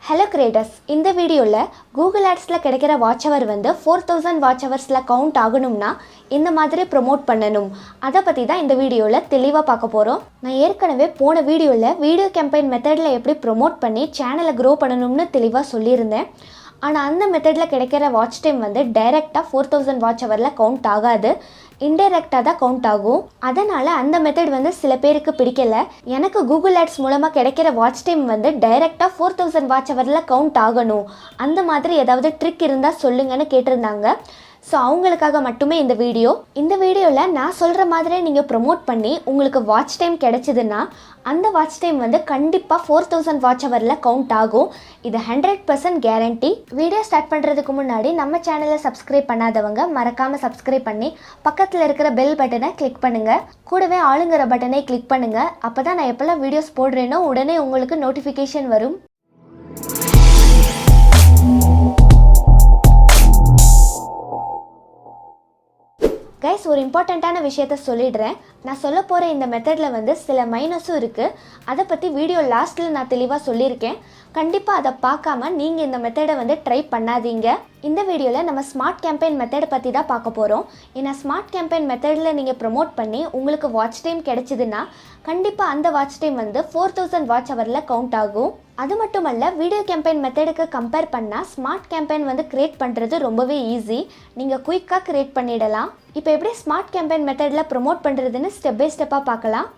Hello creators, இந்த வீடியோவில் Google ஆட்ஸில் கிடைக்கிற வாட்ச் ஹவர் வந்து 4000 வாட்ச் ஹவர்ஸில் கவுண்ட் ஆகணும்னா இந்த மாதிரி ப்ரொமோட் பண்ணணும். அதை பற்றி தான் இந்த வீடியோவில் தெளிவாக பார்க்க போகிறோம். நான் ஏற்கனவே போன வீடியோவில் வீடியோ கேம்பெயின் மெத்தடில் எப்படி ப்ரொமோட் பண்ணி சேனலை க்ரோ பண்ணணும்னு தெளிவாக சொல்லியிருந்தேன். ஆனால் அந்த மெத்தடில் கிடைக்கிற வாட்ச் டைம் வந்து டைரெக்டாக 4000 வாட்ச் ஹவரில் கவுண்ட் ஆகாது, இன்டைரக்டாக தான் கவுண்ட் ஆகும். அதனால் அந்த மெத்தட் வந்து சில பேருக்கு பிடிக்கலை. எனக்கு கூகுள் ஆட்ஸ் மூலமாக கிடைக்கிற வாட்ச் டைம் வந்து டைரெக்டாக 4000 வாட்ச் ஹவரில் கவுண்ட் ஆகணும், அந்த மாதிரி ஏதாவது ட்ரிக் இருந்தால் சொல்லுங்கன்னு கேட்டிருந்தாங்க. ஸோ அவங்களுக்காக மட்டுமே இந்த வீடியோவில் நான் சொல்கிற மாதிரி நீங்கள் ப்ரொமோட் பண்ணி உங்களுக்கு வாட்ச் டைம் கிடைச்சிதுன்னா அந்த வாட்ச் டைம் வந்து கண்டிப்பாக 4000 வாட்ச் ஹவரில் கவுண்ட் ஆகும். இது 100% கேரண்டி. வீடியோ ஸ்டார்ட் பண்ணுறதுக்கு முன்னாடி நம்ம சேனலை சப்ஸ்கிரைப் பண்ணாதவங்க மறக்காமல் சப்ஸ்கிரைப் பண்ணி பக்கத்தில் இருக்கிற பெல் பட்டனை கிளிக் பண்ணுங்கள். கூடவே ஆளுங்கிற பட்டனை கிளிக் பண்ணுங்கள். அப்போ தான் நான் எப்போல்லாம் வீடியோஸ் போடுறேனோ உடனே உங்களுக்கு நோட்டிஃபிகேஷன் வரும். கைஸ், ஒரு இம்பார்ட்டண்ட்டான விஷயத்த சொல்லிடுறேன். நான் சொல்ல போகிற இந்த மெத்தடில் வந்து சில மைனஸும் இருக்குது. அதை பற்றி வீடியோ லாஸ்ட்டில் நான் தெளிவாக சொல்லியிருக்கேன். கண்டிப்பாக அதை பார்க்காம நீங்கள் இந்த மெத்தடை வந்து ட்ரை பண்ணாதீங்க. இந்த வீடியோவில் நம்ம ஸ்மார்ட் கேம்பெயின் மெத்தடை பற்றி தான் பார்க்க போகிறோம். ஏன்னா ஸ்மார்ட் கேம்பெயின் மெத்தடில் நீங்கள் ப்ரொமோட் பண்ணி உங்களுக்கு வாட்ச் டைம் கிடைச்சிதுன்னா கண்டிப்பாக அந்த வாட்ச் டைம் வந்து 4000 வாட்ச் ஹவரில் கவுண்ட் ஆகும். அது மட்டும் அல்ல, வீடியோ கேம்பெயின் மெத்தடுக்கு கம்பேர் பண்ணால் ஸ்மார்ட் கேம்பெயின் வந்து க்ரியேட் பண்ணுறது ரொம்பவே ஈஸி. நீங்கள் குயிக்காக க்ரியேட் பண்ணிடலாம். இப்போ எப்படி ஸ்மார்ட் கேம்பெயின் மெத்தடில் ப்ரொமோட் பண்ணுறதுன்னு ஸ்டெப் பை ஸ்டெப்பாக பார்க்கலாம்.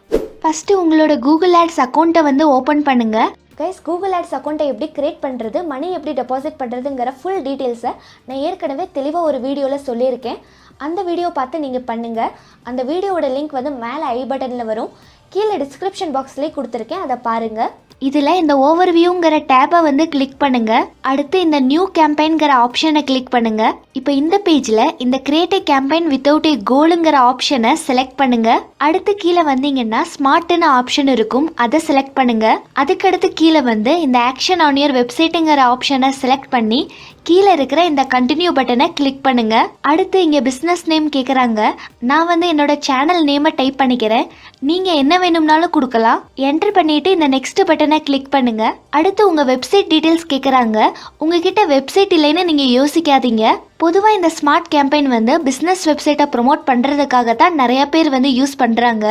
ஃபஸ்ட்டு உங்களோட கூகுள் ஆட்ஸ் அக்கௌண்ட்டை வந்து ஓப்பன் பண்ணுங்கள். கைஸ், கூகுள் ஆட்ஸ் அக்கௌண்ட்டை எப்படி க்ரியேட் பண்ணுறது, மணி எப்படி டெபாசிட் பண்ணுறதுங்கிற ஃபுல் டீட்டெயில்ஸை நான் ஏற்கனவே தெளிவாக ஒரு வீடியோவில் சொல்லியிருக்கேன். அந்த வீடியோ பார்த்து நீங்கள் பண்ணுங்கள். அந்த வீடியோவோட லிங்க் வந்து மேலே ஐ பட்டனில் வரும், கீழே டிஸ்கிரிப்ஷன் பாக்ஸ்லேயே கொடுத்துருக்கேன், அதை பாருங்கள். இதில் இந்த ஓவர்வியூங்கிற டேப்பை வந்து கிளிக் பண்ணுங்கள். அடுத்து இந்த நியூ கேம்பெயின்கிற ஆப்ஷனை கிளிக் பண்ணுங்கள். இப்போ இந்த பேஜில் இந்த create a campaign without a கோலுங்கிற ஆப்ஷனை செலக்ட் பண்ணுங்கள். அடுத்து கீழே வந்தீங்கன்னா ஸ்மார்ட்னு ஆப்ஷன் இருக்கும், அதை செலக்ட் பண்ணுங்கள். அதுக்கடுத்து கீழே வந்து இந்த ஆக்ஷன் ஆன் யுவர் வெப்சைட்டுங்கிற ஆப்ஷனை செலக்ட் பண்ணி கீழே இருக்கிற இந்த கண்டினியூ பட்டனை கிளிக் பண்ணுங்க. அடுத்து இங்கே பிஸ்னஸ் நேம் கேட்குறாங்க. நான் வந்து என்னோட சேனல் நேமை டைப் பண்ணிக்கிறேன். நீங்கள் என்ன வேணும்னாலும் கொடுக்கலாம். என்ட்ரு பண்ணிட்டு இந்த நெக்ஸ்ட் பட்டனை கிளிக் பண்ணுங்க. அடுத்து உங்கள் வெப்சைட் டீட்டெயில்ஸ் கேட்குறாங்க. உங்ககிட்ட வெப்சைட் இல்லைன்னு நீங்கள் யோசிக்காதீங்க. பொதுவாக இந்த ஸ்மார்ட் கேம்பெயின் வந்து பிஸ்னஸ் வெப்சைட்டை ப்ரொமோட் பண்ணுறதுக்காக தான் நிறையா பேர் வந்து யூஸ் பண்ணுறாங்க.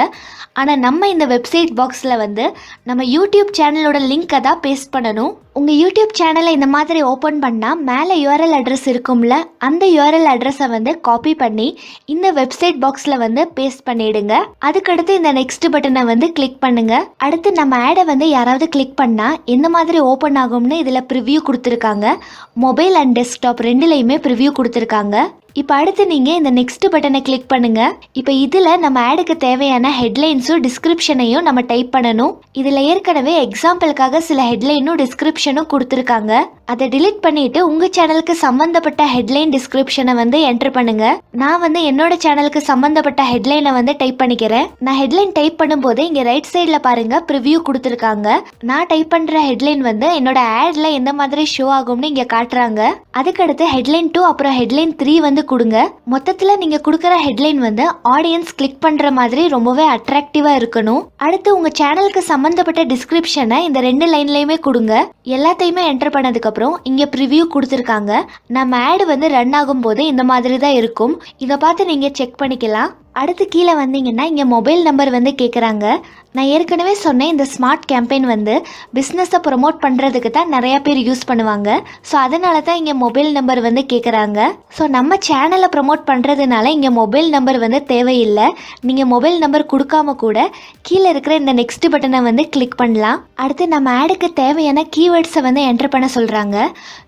ஆனால் நம்ம இந்த வெப்சைட் பாக்ஸில் வந்து நம்ம யூடியூப் சேனலோட லிங்க்கை தான் பேஸ்ட் பண்ணணும். உங்கள் யூடியூப் சேனலை இந்த மாதிரி ஓப்பன் பண்ணால் மேலே யூஆர்எல் அட்ரஸ் இருக்கும்ல, அந்த யூஆர்எல் அட்ரஸை வந்து காப்பி பண்ணி இந்த வெப்சைட் பாக்ஸில் வந்து பேஸ்ட் பண்ணிவிடுங்க. அதுக்கடுத்து இந்த நெக்ஸ்ட் பட்டனை வந்து கிளிக் பண்ணுங்கள். அடுத்து நம்ம ஆடை வந்து யாராவது கிளிக் பண்ணால் எந்த மாதிரி ஓப்பன் ஆகும்னு இதில் ப்ரிவ்யூ கொடுத்துருக்காங்க. மொபைல் அண்ட் டெஸ்க்டாப் ரெண்டுலேயுமே ப்ரிவ்யூ கொடுத்துருக்காங்க. இப்போ அடுத்து நீங்கள் இந்த நெக்ஸ்ட் பட்டனை கிளிக் பண்ணுங்கள். இப்போ இதில் நம்ம ஆடுக்கு தேவையான ஹெட்லைன்ஸும் டிஸ்கிரிப்ஷனையும் நம்ம டைப் பண்ணணும். இதில் ஏற்கனவே எக்ஸாம்பிளுக்காக சில ஹெட்லைனும் டிஸ்கிரிப்ஷனும் கொடுத்துருக்காங்க. அதை டிலீட் பண்ணிவிட்டு உங்கள் சேனலுக்கு சம்மந்தப்பட்ட ஹெட்லைன் டிஸ்கிரிப்ஷனை வந்து என்ட்ரு பண்ணுங்கள். நான் வந்து என்னோட சேனலுக்கு சம்மந்தப்பட்ட ஹெட்லைனை வந்து டைப் பண்ணிக்கிறேன். நான் ஹெட்லைன் டைப் பண்ணும்போது இங்கே ரைட் சைடில் பாருங்கள் ப்ரிவ்யூ கொடுத்துருக்காங்க. நான் டைப் பண்ணுற ஹெட்லைன் வந்து என்னோட ஆடில் எந்த மாதிரி ஷோ ஆகும்னு இங்கே காட்டுறாங்க. அதுக்கடுத்து ஹெட்லைன் 2 அப்புறம் ஹெட்லைன் 3 வந்து கொடுங்க. மொத்தத்தில் நீங்கள் கொடுக்குற ஹெட்லைன் வந்து ஆடியன்ஸ் கிளிக் பண்ணுற மாதிரி ரொம்பவே அட்ராக்டிவாக இருக்கணும். அடுத்து உங்கள் சேனலுக்கு சம்மந்தப்பட்ட டிஸ்கிரிப்ஷனை இந்த 2 லைன்லையுமே கொடுங்க. எல்லாத்தையுமே என்டர் பண்ணதுக்கப்புறம் இங்கே ப்ரிவ்யூ கொடுத்துருக்காங்க. நம்ம ஆடு வந்து ரன் ஆகும்போது இந்த மாதிரி தான் இருக்கும். இதை பார்த்து நீங்கள் செக் பண்ணிக்கலாம். அடுத்து கீழே வந்தீங்கன்னா இங்கே மொபைல் நம்பர் வந்து கேட்குறாங்க. நான் ஏற்கனவே சொன்னேன், இந்த ஸ்மார்ட் கேம்பெயின் வந்து பிஸ்னஸை ப்ரொமோட் பண்ணுறதுக்கு தான் நிறையா பேர் யூஸ் பண்ணுவாங்க. ஸோ அதனால தான் இங்கே மொபைல் நம்பர் வந்து கேட்குறாங்க. ஸோ நம்ம சேனலை ப்ரொமோட் பண்ணுறதுனால இங்கே மொபைல் நம்பர் வந்து தேவையில்லை. நீங்கள் மொபைல் நம்பர் கொடுக்காம கூட கீழே இருக்கிற இந்த நெக்ஸ்ட் பட்டனை வந்து கிளிக் பண்ணலாம். அடுத்து நம்ம ஆடுக்கு தேவையான கீவேர்ட்ஸை வந்து என்டர் பண்ண சொல்கிறாங்க.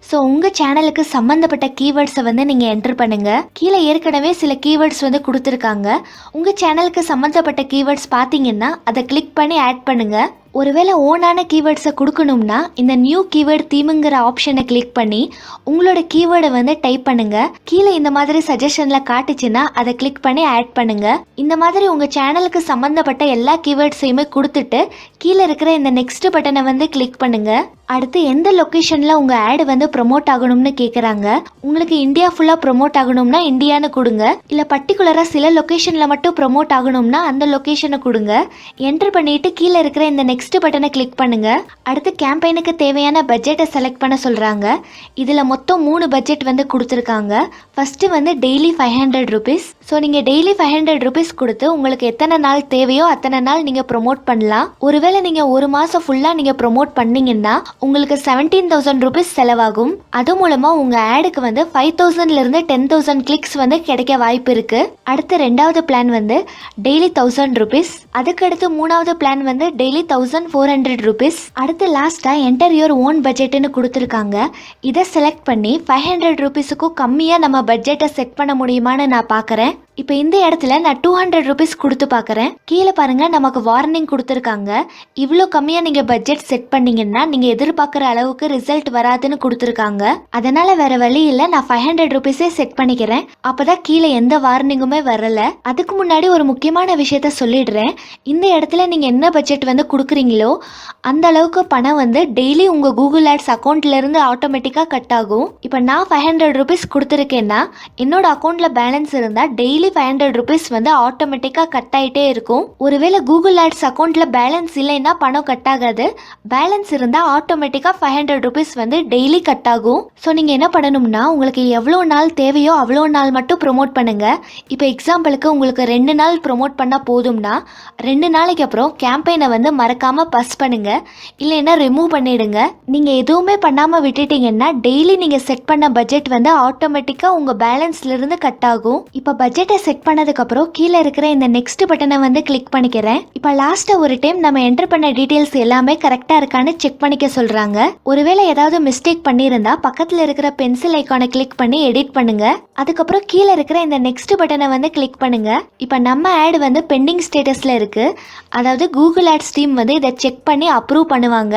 ஸோ உங்கள் சேனலுக்கு சம்மந்தப்பட்ட கீவேர்ட்ஸை வந்து நீங்கள் என்டர் பண்ணுங்கள். கீழே ஏற்கனவே சில கீவேர்ட்ஸ் வந்து கொடுத்துருக்காங்க. உங்கள் சேனலுக்கு சம்மந்தப்பட்ட கீவேர்ட்ஸ் பார்த்தீங்கன்னா அதை கிளிக் பண்ணி ஆட் பண்ணுங்கள். ஒருவேளை ஓனான கீவேர்ட்ஸை கொடுக்கணும்னா இந்த நியூ கீவேர்ட் தீமுங்கிற ஆப்ஷனை கிளிக் பண்ணி உங்களோட கீவேர்டை வந்து டைப் பண்ணுங்கள். கீழே இந்த மாதிரி சஜஷனில் காட்டுச்சுன்னா அதை கிளிக் பண்ணி ஆட் பண்ணுங்கள். இந்த மாதிரி உங்கள் சேனலுக்கு சம்மந்தப்பட்ட எல்லா கீவேர்ட்ஸையுமே கொடுத்துட்டு கீழே இருக்கிற இந்த நெக்ஸ்ட் பட்டனை வந்து கிளிக் பண்ணுங்கள். அடுத்து எந்த லொக்கேஷனில் உங்கள் ஆடு வந்து ப்ரொமோட் ஆகணும்னு கேட்குறாங்க. உங்களுக்கு இந்தியா ஃபுல்லாக ப்ரொமோட் ஆகணும்னா இந்தியான்னு கொடுங்க, இல்லை பர்டிகுலராக சில லொக்கேஷனில் மட்டும் ப்ரொமோட் ஆகணும்னா அந்த லொக்கேஷனை கொடுங்க. என்ட்ரு பண்ணிவிட்டு கீழே இருக்கிற இந்த நெக்ஸ்ட் பட்டனை கிளிக் பண்ணுங்கள். அடுத்து கேம்பெயினுக்கு தேவையான பட்ஜெட்டை செலக்ட் பண்ண சொல்கிறாங்க. இதில் மொத்தம் 3 பட்ஜெட் வந்து கொடுத்துருக்காங்க. ஃபஸ்ட்டு வந்து டெய்லி 500 ருபீஸ். ஸோ நீங்கள் டெய்லி 500 ருபீஸ் கொடுத்து உங்களுக்கு எத்தனை நாள் தேவையோ அத்தனை நாள் நீங்கள் ப்ரொமோட் பண்ணலாம். ஒருவேளை நீங்கள் ஒரு மாதம் ஃபுல்லாக நீங்கள் ப்ரொமோட் பண்ணீங்கன்னா உங்களுக்கு 17,000 ருபீஸ் செலவாகும். அது மூலமாக உங்கள் ஆடுக்கு வந்து 5,000லேருந்து 10,000 கிளிக்ஸ் வந்து கிடைக்க வாய்ப்பு இருக்குது. அடுத்து ரெண்டாவது பிளான் வந்து டெய்லி 1,000 ருபீஸ். அதுக்கடுத்து மூணாவது பிளான் வந்து டெய்லி 1,400 ருபீஸ். அடுத்து லாஸ்ட்டாக என்டர் யுவர் ஓன் பட்ஜெட்டுன்னு கொடுத்துருக்காங்க. இதை செலக்ட் பண்ணி 500 ருபீஸுக்கும் கம்மியாக நம்ம பட்ஜெட்டை செட் பண்ண முடியுமான்னு நான் பார்க்குறேன். இப்போ இந்த இடத்துல நான் 200 ருபீஸ் கொடுத்து பார்க்குறேன். கீழே பாருங்கள், நமக்கு வார்னிங் கொடுத்துருக்காங்க. இவ்வளோ கம்மியாக நீங்கள் பட்ஜெட் செட் பண்ணீங்கன்னா நீங்கள் எதிர்பார்க்குற அளவுக்கு ரிசல்ட் வராதுன்னு கொடுத்துருக்காங்க. அதனால் வேறு வழி இல்லை, நான் 500 ருபீஸே செட் பண்ணிக்கிறேன். அப்போ தான் கீழே எந்த வார்னிங்குமே வரலை. அதுக்கு முன்னாடி ஒரு முக்கியமான விஷயத்த சொல்லிடுறேன். இந்த இடத்துல நீங்கள் என்ன பட்ஜெட் வந்து கொடுக்குறீங்களோ அந்த அளவுக்கு பணம் வந்து டெய்லி உங்கள் கூகுள் ஆட்ஸ் அக்கௌண்ட்லேருந்து ஆட்டோமேட்டிக்காக கட் ஆகும். இப்போ நான் 500 ருபீஸ் கொடுத்துருக்கேன்னா என்னோட அக்கௌண்ட்டில் பேலன்ஸ் இருந்தால் டெய்லி 500 ருபீஸ் வந்து ஆட்டோமேட்டிக்காக கட் ஆகிட்டே இருக்கும். ஒருவேளை கூகுள் ஆட்ஸ் அக்கௌண்ட்டில் பேலன்ஸ் இல்லைன்னா பணம் கட் ஆகாது. பேலன்ஸ் இருந்தால் ஆட்டோமேட்டிக்காக 500 ருபீஸ் வந்து டெய்லி கட் ஆகும். ஸோ நீங்கள் என்ன பண்ணணும்னா உங்களுக்கு எவ்வளோ நாள் தேவையோ அவ்வளோ நாள் மட்டும் ப்ரொமோட் பண்ணுங்கள். இப்போ எக்ஸாம்பிளுக்கு உங்களுக்கு 2 நாள் ப்ரொமோட் பண்ணால் போதும்னா 2 நாளைக்கு அப்புறம் கேம்பெயினை வந்து மறக்காமல் பஸ் பண்ணுங்கள், இல்லைன்னா ரிமூவ் பண்ணிடுங்க. நீங்கள் எதுவுமே பண்ணாமல் விட்டுட்டீங்கன்னா டெய்லி நீங்கள் செட் பண்ண பட்ஜெட் வந்து ஆட்டோமேட்டிக்காக உங்கள் பேலன்ஸ்லேருந்து கட் ஆகும். இப்போ பட்ஜெட்டை செட் பண்ணதுக்கப்புறம் கீழே இருக்கிற இந்த நெக்ஸ்ட் பட்டனை வந்து கிளிக் பண்ணிக்கிறேன். இப்போ லாஸ்ட்டாக ஒரு டைம் நம்ம என்டர் பண்ண டீட்டெயில்ஸ் எல்லாமே கரெக்டாக இருக்கான்னு செக் பண்ணிக்க சொல்கிறாங்க. ஒருவேளை ஏதாவது மிஸ்டேக் பண்ணியிருந்தா பக்கத்தில் இருக்கிற பென்சில் ஐக்கானை கிளிக் பண்ணி எடிட் பண்ணுங்க. அதுக்கப்புறம் கீழே இருக்கிற இந்த நெக்ஸ்ட் பட்டனை வந்து கிளிக் பண்ணுங்க. இப்போ நம்ம ஆட் வந்து பெண்டிங் ஸ்டேட்டஸில் இருக்குது. அதாவது கூகுள் ஆட்ஸ் டீம் வந்து இதை செக் பண்ணி அப்ரூவ் பண்ணுவாங்க.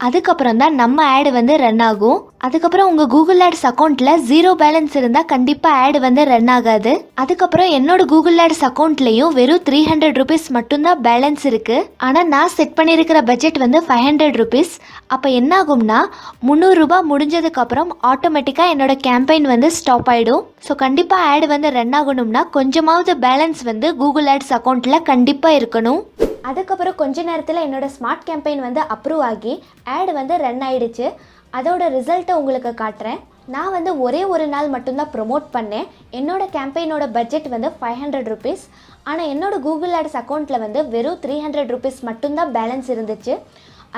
அதுக்கப்புறம் தான் நம்ம ஆட் வந்து ரன் ஆகும். அதுக்கப்புறம் உங்கள் கூகுள் ஆட்ஸ் அக்கௌண்ட்டில் 0 பேலன்ஸ் இருந்தால் கண்டிப்பாக ஆட் வந்து ரன் ஆகாது. அதுக்கப்புறம் என்னோட கூகுள் ஆட்ஸ் அக்கௌண்ட்லேயும் வெறும் 300 ருபீஸ் மட்டும்தான் பேலன்ஸ் இருக்குது. ஆனால் நான் செட் பண்ணியிருக்கிற பட்ஜெட் வந்து 500 ருபீஸ். அப்போ என்ன ஆகும்னா 300 ரூபாய் முடிஞ்சதுக்கப்புறம் ஆட்டோமேட்டிக்காக என்னோட கேம்பெயின் வந்து ஸ்டாப் ஆகிடும். ஸோ கண்டிப்பாக ஆட் வந்து ரன் ஆகணும்னா கொஞ்சமாவது பேலன்ஸ் வந்து கூகுள் ஆட்ஸ் அக்கௌண்ட்டில் கண்டிப்பாக இருக்கணும். அதுக்கப்புறம் கொஞ்ச நேரத்தில் என்னோட ஸ்மார்ட் கேம்பெயின் வந்து அப்ரூவ் ஆகி ஆட் வந்து ரன் ஆயிடுச்சு. அதோட ரிசல்ட்டை உங்களுக்கு காட்டுறேன். நான் வந்து ஒரே ஒரு நாள் மட்டும்தான் ப்ரொமோட் பண்ணேன். என்னோட கேம்பெயினோட பட்ஜெட் வந்து 500 ருபீஸ். ஆனால் என்னோட கூகுள் ஆட்ஸ் அக்கௌண்ட்டில் வந்து வெறும் 300 ருபீஸ் மட்டும்தான் பேலன்ஸ் இருந்துச்சு.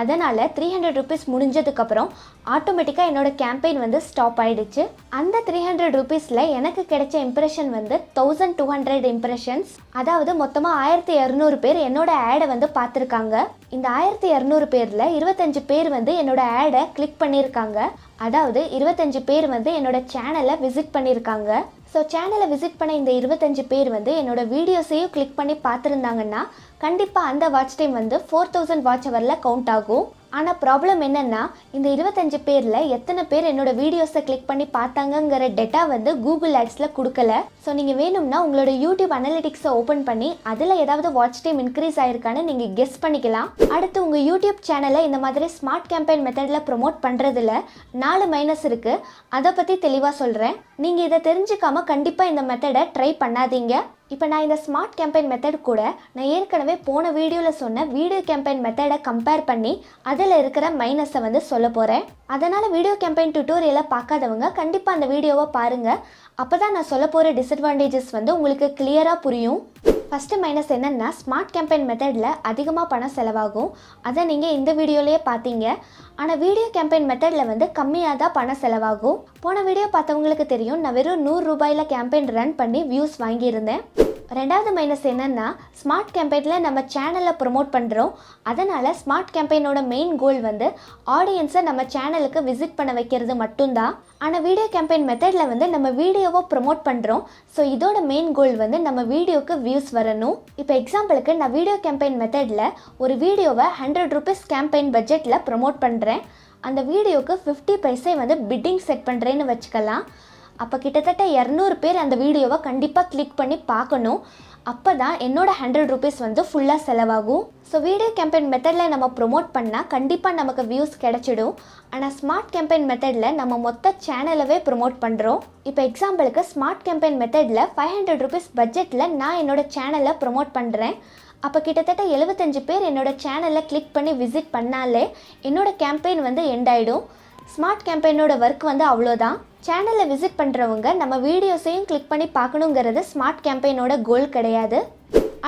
அதனால் 300 ருபீஸ் முடிஞ்சதுக்கப்புறம் ஆட்டோமேட்டிக்காக என்னோடய கேம்பெயின் வந்து ஸ்டாப் ஆகிடுச்சு. அந்த 300 ருபீஸில் எனக்கு கிடைச்ச இம்ப்ரெஷன் வந்து 1200 இம்ப்ரெஷன்ஸ். அதாவது மொத்தமாக 1200 பேர் என்னோடய ஆடை வந்து பார்த்துருக்காங்க. இந்த 1200 பேரில் 25 பேர் வந்து என்னோடய ஆடை கிளிக் பண்ணியிருக்காங்க. அதாவது 25 பேர் வந்து என்னோடய சேனலை விசிட் பண்ணியிருக்காங்க. ஸோ சேனலை விசிட் பண்ண இந்த 25 பேர் வந்து என்னோடய வீடியோஸையும் கிளிக் பண்ணி பார்த்துருந்தாங்கன்னா கண்டிப்பாக அந்த வாட்ச் டைம் வந்து 4000 வாட்ச் ஹவரில் கவுண்ட் ஆகும். ஆனால் ப்ராப்ளம் என்னென்னா இந்த 25 பேரில் எத்தனை பேர் என்னோடய வீடியோஸை கிளிக் பண்ணி பார்த்தாங்கங்கிற டேட்டா வந்து கூகுள் ஆட்ஸில் கொடுக்கல. ஸோ நீங்கள் வேணும்னா உங்களோட யூடியூப் அனலிட்டிக்ஸை ஓப்பன் பண்ணி அதில் ஏதாவது வாட்ச் டைம் இன்க்ரீஸ் ஆயிருக்கான்னு நீங்கள் கெஸ் பண்ணிக்கலாம். அடுத்து உங்கள் யூடியூப் சேனலை இந்த மாதிரி ஸ்மார்ட் கேம்பெயின் மெத்தடில் ப்ரொமோட் பண்ணுறதுல 4 மைனஸ் இருக்குது. அதை பற்றி தெளிவாக சொல்கிறேன். நீங்கள் இதை தெரிஞ்சுக்காமல் கண்டிப்பாக இந்த மெத்தடை ட்ரை பண்ணாதீங்க. இப்போ நான் இந்த ஸ்மார்ட் கேம்பெயின் மெத்தட் கூட நான் ஏற்கனவே போன வீடியோவில் சொன்ன வீடியோ கேம்பெயின் மெத்தடை கம்பேர் பண்ணி அதில் இருக்கிற மைனஸை வந்து சொல்ல போகிறேன். அதனால் வீடியோ கேம்பெயின் டியூட்டோரியலை பார்க்காதவங்க கண்டிப்பாக அந்த வீடியோவை பாருங்கள். அப்போ தான் நான் சொல்ல போகிற டிஸ்அட்வான்டேஜஸ் வந்து உங்களுக்கு கிளியராக புரியும். ஃபஸ்ட்டு மைனஸ் என்னென்னா ஸ்மார்ட் கேம்பெயின் மெத்தடில் அதிகமாக பணம் செலவாகும். அதை நீங்கள் இந்த வீடியோலேயே பார்த்தீங்க. ஆனால் வீடியோ கேம்பெயின் மெத்தடில் வந்து கம்மியாக தான் பணம் செலவாகும். போன வீடியோ பார்த்தவங்களுக்கு தெரியும், நான் வெறும் 100 ரூபாயில் கேம்பெயின் ரன் பண்ணி வியூஸ் வாங்கியிருந்தேன். ரெண்டாவது மைனஸ் என்னென்னா ஸ்மார்ட் கேம்பெயினில் நம்ம சேனலை ப்ரொமோட் பண்ணுறோம். அதனால் ஸ்மார்ட் கேம்பெயினோட மெயின் கோல் வந்து ஆடியன்ஸை நம்ம சேனலுக்கு விசிட் பண்ண வைக்கிறது மட்டும்தான். ஆனால் வீடியோ கேம்பெயின் மெத்தடில் வந்து நம்ம வீடியோவை ப்ரொமோட் பண்ணுறோம். ஸோ இதோட மெயின் கோல் வந்து நம்ம வீடியோக்கு வியூஸ் வரணும். இப்போ எக்ஸாம்பிளுக்கு நான் வீடியோ கேம்பெயின் மெத்தடில் ஒரு வீடியோவை 100 ருபீஸ் கேம்பெயின் பட்ஜெட்டில் ப்ரொமோட் பண்ணுறேன். அந்த வீடியோவுக்கு 50 பைசே வந்து பிட்டிங் செட் பண்ணுறேன்னு வச்சுக்கலாம். அப்போ கிட்டத்தட்ட 200 பேர் அந்த வீடியோவை கண்டிப்பாக கிளிக் பண்ணி பார்க்கணும். அப்போ தான் என்னோட 100 rupees வந்து ஃபுல்லாக செலவாகும். ஸோ வீடியோ கேம்பெயின் மெத்தடில் நம்ம ப்ரொமோட் பண்ணால் கண்டிப்பாக நமக்கு வியூஸ் கிடச்சிடும். ஆனால் ஸ்மார்ட் கேம்பெயின் மெத்தடில் நம்ம மொத்த சேனலவே ப்ரொமோட் பண்ணுறோம். இப்போ எக்ஸாம்பிளுக்கு ஸ்மார்ட் கேம்பெயின் மெத்தடில் 500 rupees பட்ஜெட்டில் நான் என்னோட சேனலை ப்ரொமோட் பண்ணுறேன். அப்போ கிட்டத்தட்ட 75 பேர் என்னோடய சேனலில் கிளிக் பண்ணி விசிட் பண்ணாலே என்னோடய கேம்பெயின் வந்து எண்ட் ஆகிடும். ஸ்மார்ட் கேம்பெயினோட ஒர்க் வந்து அவ்வளோதான். சேனலை விசிட் பண்ணுறவங்க நம்ம வீடியோஸையும் கிளிக் பண்ணி பார்க்கணுங்கிறது ஸ்மார்ட் கேம்பெயினோட கோல் கிடையாது.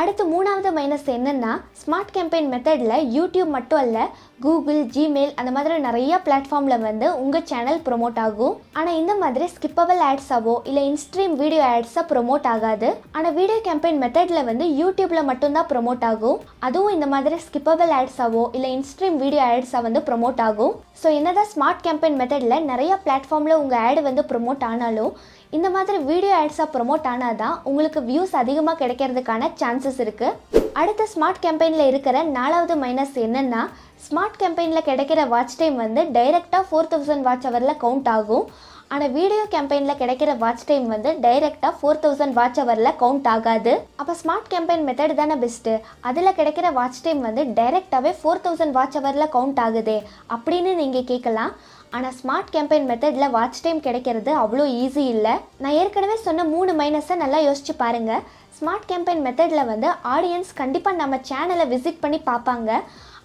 அடுத்து மூணாவது மைனஸ் என்னென்னா, ஸ்மார்ட் கேம்பெயின் மெத்தடில் யூடியூப் மட்டும் அல்ல, கூகுள், ஜிமெயில் அந்த மாதிரி நிறையா பிளாட்ஃபார்மில் வந்து உங்கள் சேனல் ப்ரொமோட் ஆகும். ஆனால் இந்த மாதிரி ஸ்கிப்பபிள் ஆட்ஸாவோ இல்லை இன்ஸ்ட்ரீம் வீடியோ ஆட்ஸாக ப்ரொமோட் ஆகாது. ஆனால் வீடியோ கேம்பெயின் மெத்தடில் வந்து யூடியூப்பில் மட்டும்தான் ப்ரொமோட் ஆகும். அதுவும் இந்த மாதிரி ஸ்கிப்பபிள் ஆட்ஸாவோ இல்லை இன்ஸ்ட்ரீம் வீடியோ ஆட்ஸாக வந்து ப்ரொமோட் ஆகும். ஸோ என்னதான் ஸ்மார்ட் கேம்பெயின் மெத்தடில் நிறையா பிளாட்ஃபார்மில் உங்கள் ஆடு வந்து ப்ரொமோட் ஆனாலும் இந்த மாதிரி வீடியோ ஆட்ஸாக ப்ரொமோட் ஆனால் தான் உங்களுக்கு வியூஸ் அதிகமாக கிடைக்கிறதுக்கான சான்சஸ் இருக்குது. அடுத்த ஸ்மார்ட் கேம்பெயினில் இருக்கிற 4வது மைனஸ் என்னென்னா, ஸ்மார்ட் கேம்பெயினில் கிடைக்கிற வாட்ச் டைம் வந்து டைரெக்டாக 4000 வாட்ச் ஹவரில் கவுண்ட் ஆகும். ஆனால் வீடியோ கேம்பெயினில் கிடைக்கிற வாட்ச் டைம் வந்து டைரெக்டாக 4000 வாட்ச் ஹவரில் கவுண்ட் ஆகாது. அப்போ ஸ்மார்ட் கேம்பெயின் மெத்தட் தானே பெஸ்ட்டு, அதில் கிடைக்கிற வாட்ச் டைம் வந்து டைரெக்டாகவே 4000 வாட்ச் ஹவரில் கவுண்ட் ஆகுதே அப்படின்னு நீங்கள் கேட்கலாம். ஆனால் ஸ்மார்ட் கேம்பெயின் மெத்தடில் வாட்ச் டைம் கிடைக்கிறது அவ்வளோ ஈஸி இல்லை. நான் ஏற்கனவே சொன்ன 3 மைனஸை நல்லா யோசிச்சு பாருங்கள். ஸ்மார்ட் கேம்பெயின் மெத்தடில் வந்து ஆடியன்ஸ் கண்டிப்பாக நம்ம சேனலை விசிட் பண்ணி பார்ப்பாங்க.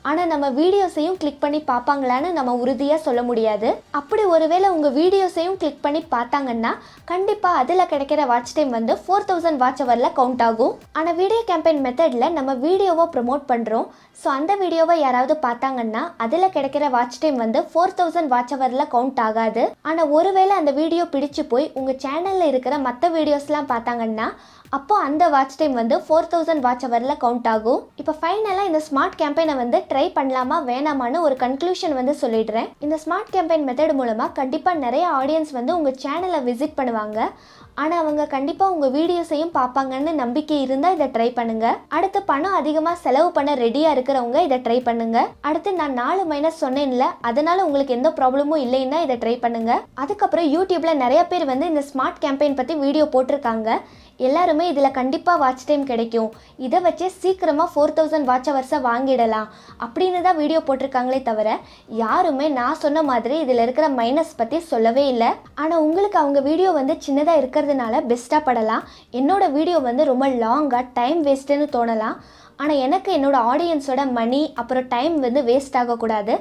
ஆனால் நம்ம வீடியோஸையும் கிளிக் பண்ணி பார்ப்பாங்களான்னு நம்ம உறுதியாக சொல்ல முடியாது. அப்படி ஒருவேளை உங்கள் வீடியோஸையும் கிளிக் பண்ணி பார்த்தாங்கன்னா கண்டிப்பாக அதில் கிடைக்கிற வாட்ச் டைம் வந்து 4000 வாட்ச் ஹவரில் கவுண்ட் ஆகும். ஆனால் வீடியோ கேம்பெயின் மெத்தடில் நம்ம வீடியோவை ப்ரொமோட் பண்ணுறோம். ஸோ அந்த வீடியோவை யாராவது பார்த்தாங்கன்னா அதில் கிடைக்கிற வாட்ச் டைம் வந்து 4000 வாட்ச் ஹவரில் கவுண்ட் ஆகாது. ஆனால் ஒருவேளை அந்த வீடியோ பிடிச்சு போய் உங்கள் சேனலில் இருக்கிற மற்ற வீடியோஸ்லாம் பார்த்தாங்கன்னா அப்போ அந்த வாட்ச் டைம் வந்து 4000 வாட்ச் ஹவரில் கவுண்ட் ஆகும். இப்போ ஃபைனலாக இந்த ஸ்மார்ட் கேம்பெயினை வந்து ட்ரை பண்ணலாமா வேணாமான்னு ஒரு கன்க்ளூஷன் வந்து சொல்லிடுறேன். இந்த ஸ்மார்ட் கேம்பெயின் மெத்தட் மூலமாக கண்டிப்பாக நிறைய ஆடியன்ஸ் வந்து உங்கள் சேனலை விசிட் பண்ணுவாங்க. ஆனால் அவங்க கண்டிப்பாக உங்கள் வீடியோஸையும் பார்ப்பாங்கன்னு நம்பிக்கை இருந்தால் இதை ட்ரை பண்ணுங்கள். அடுத்து பணம் அதிகமாக செலவு பண்ண ரெடியாக இருக்கிறவங்க இதை ட்ரை பண்ணுங்கள். அடுத்து நான் 4 மைனஸ் சொன்னேன்ல, அதனால் உங்களுக்கு எந்த ப்ராப்ளமும் இல்லைன்னா இதை ட்ரை பண்ணுங்கள். அதுக்கப்புறம் யூடியூப்பில் நிறைய பேர் வந்து இந்த ஸ்மார்ட் கேம்பெயின் பற்றி வீடியோ போட்டிருக்காங்க. எல்லாருமே இதில் கண்டிப்பாக வாட்ச் டைம் கிடைக்கும், இதை வச்சே சீக்கிரமாக 4000 வாட்ச் ஹவர்ஸை வாங்கிடலாம் அப்படின்னு தான் வீடியோ போட்டிருக்காங்களே தவிர யாருமே நான் சொன்ன மாதிரி இதில் இருக்கிற மைனஸ் பற்றி சொல்லவே இல்லை. ஆனால் உங்களுக்கு அவங்க வீடியோ வந்து சின்னதாக இருக்கிறதுனால பெஸ்ட்டாக படலாம். என்னோட வீடியோ வந்து ரொம்ப லாங்காக டைம் வேஸ்ட்டுன்னு தோணலாம். ஆனால் எனக்கு என்னோடய ஆடியன்ஸோட மணி அப்புறம் டைம் வந்து வேஸ்ட் ஆகக்கூடாது.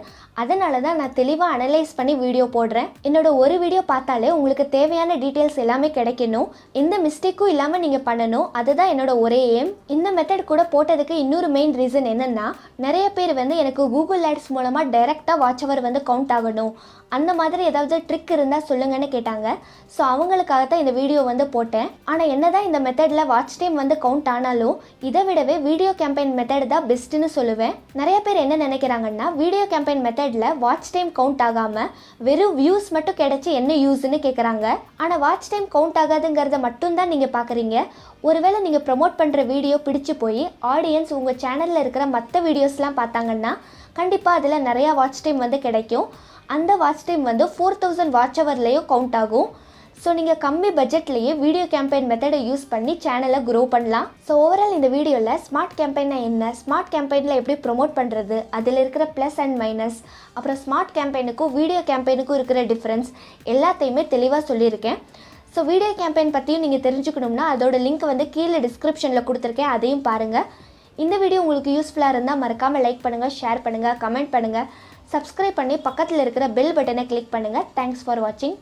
அதனால தான் நான் தெளிவாக அனலைஸ் பண்ணி வீடியோ போடுறேன். என்னோட ஒரு வீடியோ பார்த்தாலே உங்களுக்கு தேவையான டீட்டெயில்ஸ் எல்லாமே கிடைக்கணும், எந்த மிஸ்டேக்கும் இல்லாமல் நீங்கள் பண்ணணும். அதுதான் என்னோட ஒரே எய்ம். இந்த மெத்தட் கூட போட்டதுக்கு இன்னொரு மெயின் ரீசன் என்னென்னா, நிறைய பேர் வந்து எனக்கு கூகுள் ஆட்ஸ் மூலமாக டைரெக்டாக வாட்ச் ஹவர் வந்து கவுண்ட் ஆகணும், அந்த மாதிரி ஏதாவது ட்ரிக் இருந்தால் சொல்லுங்கன்னு கேட்டாங்க. ஸோ அவங்களுக்காக தான் இந்த வீடியோ வந்து போட்டேன். ஆனால் என்னதான் இந்த மெத்தடில் வாட்ச் டைம் வந்து கவுண்ட் ஆனாலும் இதை விடவே வீடியோ கேம்பெயின் மெத்தட் தான் பெஸ்ட்டுன்னு சொல்லுவேன். நிறைய பேர் என்ன நினைக்கிறாங்கன்னா, வீடியோ கேம்பெயின் மெத்தடில் வாட்ச் டைம் கவுண்ட் ஆகாமல் வெறும் வியூஸ் மட்டும் கிடைச்சி என்ன யூஸ்ன்னு கேட்குறாங்க. ஆனால் வாட்ச் டைம் கவுண்ட் ஆகாதுங்கிறத மட்டும்தான் நீங்கள் பார்க்குறீங்க. ஒருவேளை நீங்கள் ப்ரொமோட் பண்ணுற வீடியோ பிடிச்சு போய் ஆடியன்ஸ் உங்கள் சேனலில் இருக்கிற மற்ற வீடியோஸ்லாம் பார்த்தாங்கன்னா கண்டிப்பாக அதில் நிறையா வாட்ச் டைம் வந்து கிடைக்கும். அந்த வாட்ச் டைம் வந்து 4000 வாட்ச் ஹவர்லேயும் கவுண்ட் ஆகும். ஸோ நீங்கள் கம்மி பட்ஜெட்லேயே வீடியோ கேம்பெயின் மெத்தடை யூஸ் பண்ணி சேனலை க்ரோ பண்ணலாம். ஸோ ஓவரால் இந்த வீடியோவில் ஸ்மார்ட் கேம்பெயின்னா என்ன, ஸ்மார்ட் கேம்பெயினில் எப்படி ப்ரொமோட் பண்ணுறது, அதில் இருக்கிற ப்ளஸ் அண்ட் மைனஸ், அப்புறம் ஸ்மார்ட் கேம்பெயினுக்கும் வீடியோ கேம்பெயினுக்கும் இருக்கிற டிஃப்ரென்ஸ் எல்லாத்தையுமே தெளிவாக சொல்லியிருக்கேன். ஸோ வீடியோ கேம்பெயின் பற்றியும் நீங்கள் தெரிஞ்சுக்கணும்னா அதோட லிங்க் வந்து கீழே டிஸ்கிரிப்ஷனில் கொடுத்துருக்கேன், அதையும் பாருங்கள். இந்த வீடியோ உங்களுக்கு யூஸ்ஃபுல்லாக இருந்தால் மறக்காமல் லைக் பண்ணுங்கள், ஷேர் பண்ணுங்கள், கமெண்ட் பண்ணுங்கள், சப்ஸ்கிரைப் பண்ணி பக்கத்தில் இருக்கிற பெல் பட்டனை கிளிக் பண்ணுங்கள். தேங்க்ஸ் ஃபார் வாட்சிங்.